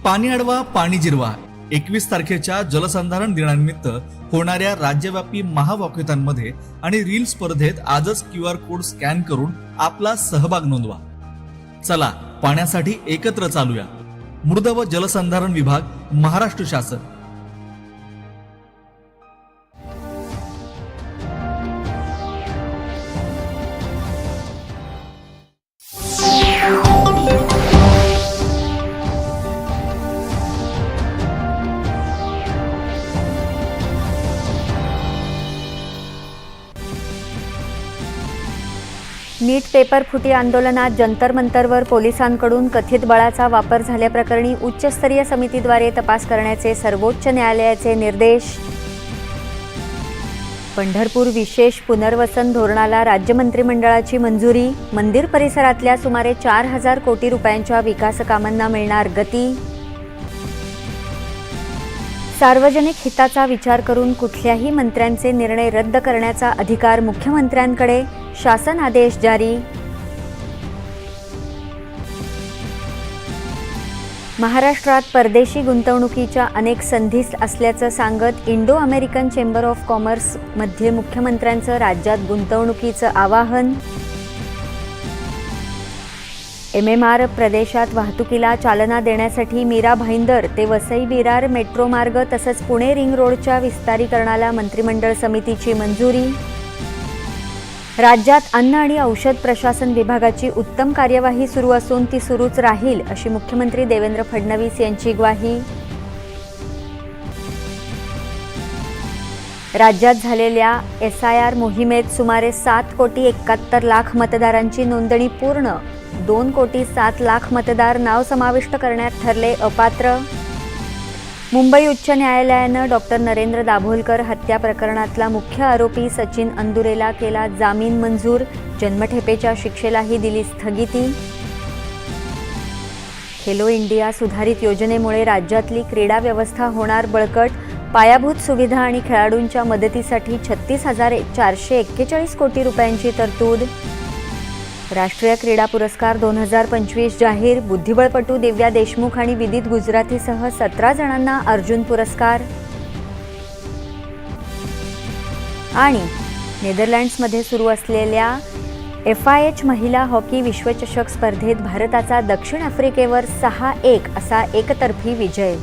पाणी अडवा पाणी जिरवा 21 तारखेच्या जलसंधारण दिनानिमित्त होणाऱ्या राज्यव्यापी महावॉकेथॉनमध्ये आणि रील स्पर्धेत आजच QR कोड स्कॅन करून आपला सहभाग नोंदवा. चला पाण्यासाठी एकत्र चालूया. मृद व जलसंधारण विभाग, महाराष्ट्र शासन. नीट पेपर फुटी आंदोलनात जंतर मंतरवर पोलिसांकडून कथित बळाचा वापर झाल्याप्रकरणी उच्चस्तरीय समितीद्वारे तपास करण्याचे सर्वोच्च न्यायालयाचे निर्देश. पंढरपूर विशेष पुनर्वसन धोरणाला राज्य मंत्रिमंडळाची मंजुरी. मंदिर परिसरातल्या सुमारे 4000 कोटी रुपयांच्या विकास कामांना मिळणार गती. सार्वजनिक हिताचा विचार करून कुठल्याही मंत्र्यांचे निर्णय रद्द करण्याचा अधिकार मुख्यमंत्र्यांकडे. शासन आदेश जारी. महाराष्ट्रात परदेशी गुंतवणुकीच्या अनेक संधी असल्याचं सांगत Indo American chamber of commerce मध्ये मुख्यमंत्र्यांचं राज्यात गुंतवणुकीचं आवाहन. MMR प्रदेशात वाहतुकीला चालना देण्यासाठी मीरा भाईंदर ते वसई विरार मेट्रो मार्ग तसंच पुणे रिंग रोडच्या विस्तारीकरणाला मंत्रिमंडळ समितीची मंजुरी. राज्यात अन्न आणि औषध प्रशासन विभागाची उत्तम कार्यवाही सुरू असून ती सुरूच राहील अशी मुख्यमंत्री देवेंद्र फडणवीस यांची ग्वाही. राज्यात झालेल्या SIR मोहिमेत सुमारे 7,71,00,000 मतदारांची नोंदणी पूर्ण. 2,07,00,000 मतदार नाव समाविष्ट करण्यात ठरले अपात्र. मुंबई उच्च न्यायालयानं डॉक्टर नरेंद्र दाभोलकर हत्या प्रकरणातला मुख्य आरोपी सचिन अंदुरेला केला जामीन मंजूर. जन्मठेपेच्या शिक्षेलाही दिली स्थगिती. खेलो इंडिया सुधारित योजनेमुळे राज्यातली क्रीडा व्यवस्था होणार बळकट. पायाभूत सुविधा आणि खेळाडूंच्या मदतीसाठी 36,441 कोटी रुपयांची तरतूद. राष्ट्रीय क्रीडा पुरस्कार 2025 जाहीर. बुद्धिबळपटू दिव्या देशमुख आणि विदित गुजराथीसह 17 जणांना अर्जुन पुरस्कार. आणि नेदरलँड्समध्ये सुरू असलेल्या FIH महिला हॉकी विश्वचषक स्पर्धेत भारताचा दक्षिण आफ्रिकेवर 6-1 असा एकतर्फी विजय.